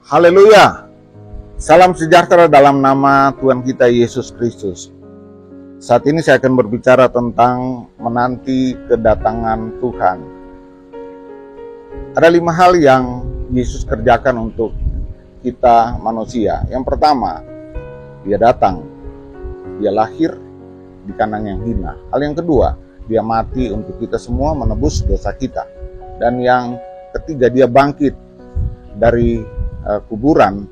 Haleluya. Salam sejahtera dalam nama Tuhan kita Yesus Kristus. Saat ini saya akan berbicara tentang menanti kedatangan Tuhan. Ada 5 hal yang Yesus kerjakan untuk kita manusia. Yang pertama, dia datang. Dia lahir di kandang yang hina. Hal yang kedua, dia mati untuk kita semua menebus dosa kita. Dan yang ketiga, dia bangkit dari kuburan,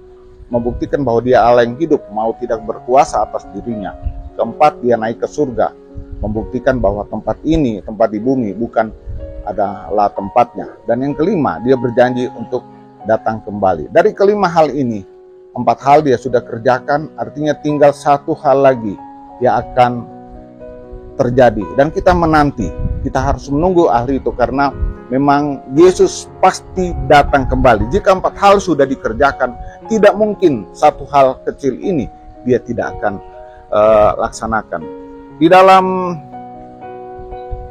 membuktikan bahwa dia Allah yang hidup, mau tidak berkuasa atas dirinya. Keempat, dia naik ke surga, membuktikan bahwa tempat ini, tempat di bumi, bukan adalah tempatnya. Dan yang kelima, dia berjanji untuk datang kembali. Dari kelima hal ini, 4 hal dia sudah kerjakan, artinya tinggal 1 hal lagi yang akan terjadi. Dan kita menanti, kita harus menunggu hari itu, karena memang Yesus pasti datang kembali. Jika 4 hal sudah dikerjakan, tidak mungkin 1 hal kecil ini dia tidak akan laksanakan. Di dalam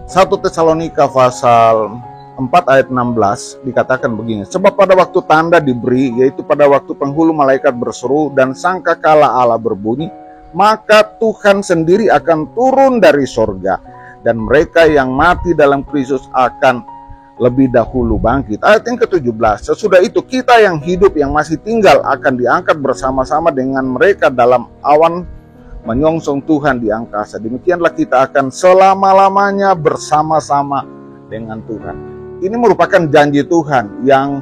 1 Tesalonika pasal 4 ayat 16 dikatakan begini, sebab pada waktu tanda diberi, yaitu pada waktu penghulu malaikat berseru dan sangkakala Allah berbunyi, maka Tuhan sendiri akan turun dari sorga, dan mereka yang mati dalam Kristus akan lebih dahulu bangkit. Ayat yang ke-17, sesudah itu kita yang hidup yang masih tinggal akan diangkat bersama-sama dengan mereka dalam awan menyongsong Tuhan di angkasa. Demikianlah kita akan selama-lamanya bersama-sama dengan Tuhan. Ini merupakan janji Tuhan yang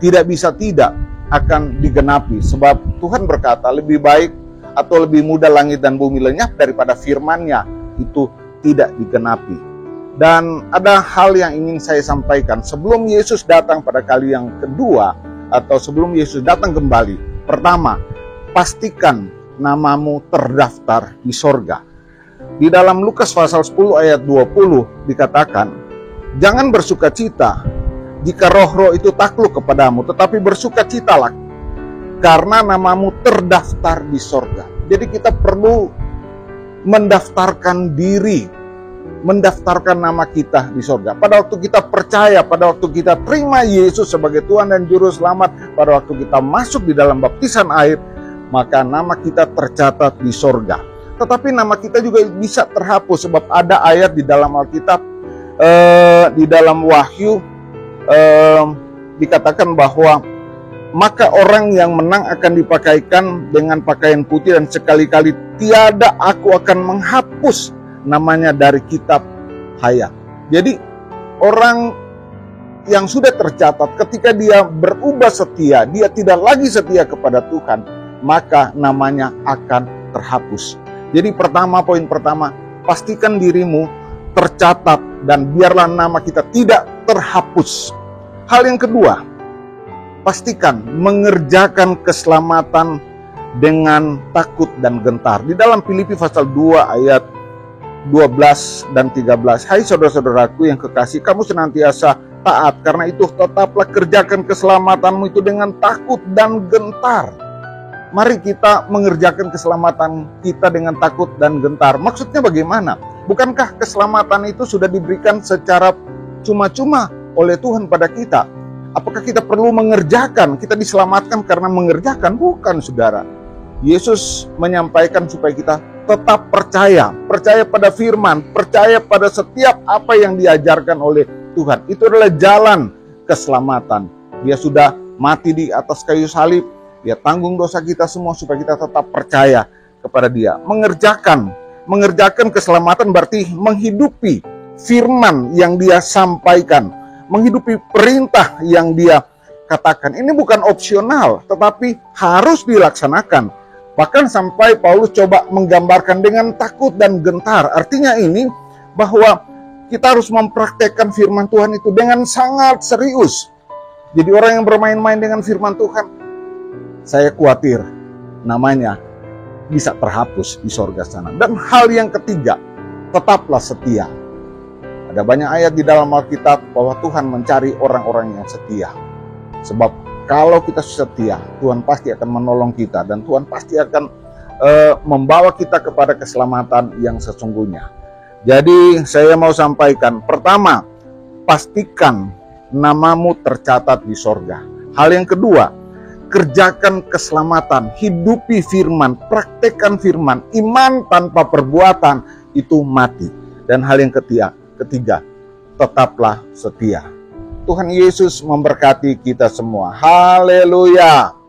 tidak bisa tidak akan digenapi. Sebab Tuhan berkata, lebih baik atau lebih mudah langit dan bumi lenyap daripada firman-Nya itu tidak digenapi. Dan ada hal yang ingin saya sampaikan. Sebelum Yesus datang pada kali yang kedua, atau sebelum Yesus datang kembali, pertama, pastikan namamu terdaftar di sorga. Di dalam Lukas pasal 10 ayat 20 dikatakan, jangan bersukacita jika roh-roh itu takluk kepadamu, tetapi bersukacitalah karena namamu terdaftar di sorga. Jadi kita perlu mendaftarkan diri, mendaftarkan nama kita di sorga. Pada waktu kita percaya, pada waktu kita terima Yesus sebagai Tuhan dan Juru Selamat, pada waktu kita masuk di dalam baptisan air, maka nama kita tercatat di sorga. Tetapi nama kita juga bisa terhapus, sebab ada ayat di dalam Alkitab, di dalam Wahyu, dikatakan bahwa maka orang yang menang akan dipakaikan dengan pakaian putih, dan sekali-kali tiada aku akan menghapus namanya dari kitab hayat. Jadi orang yang sudah tercatat, ketika dia berubah setia, dia tidak lagi setia kepada Tuhan, maka namanya akan terhapus. Jadi poin pertama, pastikan dirimu tercatat dan biarlah nama kita tidak terhapus. Hal yang kedua, pastikan mengerjakan keselamatan dengan takut dan gentar. Di dalam Filipi pasal 2 ayat 12 dan 13, hai saudara-saudaraku yang kekasih, kamu senantiasa taat, karena itu tetaplah kerjakan keselamatanmu itu dengan takut dan gentar. Mari kita mengerjakan keselamatan kita dengan takut dan gentar. Maksudnya bagaimana? Bukankah keselamatan itu sudah diberikan secara cuma-cuma oleh Tuhan pada kita? Apakah kita perlu mengerjakan? Kita diselamatkan karena mengerjakan? Bukan, saudara. Yesus menyampaikan supaya kita tetap percaya pada firman, percaya pada setiap apa yang diajarkan oleh Tuhan. Itu adalah jalan keselamatan. Dia sudah mati di atas kayu salib, dia tanggung dosa kita semua supaya kita tetap percaya kepada dia. Mengerjakan keselamatan berarti menghidupi firman yang dia sampaikan, menghidupi perintah yang dia katakan. Ini bukan opsional, tetapi harus dilaksanakan. Bahkan sampai Paulus coba menggambarkan dengan takut dan gentar. Artinya ini bahwa kita harus mempraktekkan firman Tuhan itu dengan sangat serius. Jadi orang yang bermain-main dengan firman Tuhan, saya khawatir namanya bisa terhapus di sorga sana. Dan hal yang ketiga, tetaplah setia. Ada banyak ayat di dalam Alkitab bahwa Tuhan mencari orang-orang yang setia. Sebab kalau kita setia, Tuhan pasti akan menolong kita, dan Tuhan pasti akan membawa kita kepada keselamatan yang sesungguhnya. Jadi saya mau sampaikan, pertama, pastikan namamu tercatat di sorga. Hal yang kedua, kerjakan keselamatan, hidupi firman, praktekkan firman. Iman tanpa perbuatan itu mati. Dan hal yang ketiga, tetaplah setia. Tuhan Yesus memberkati kita semua. Haleluya.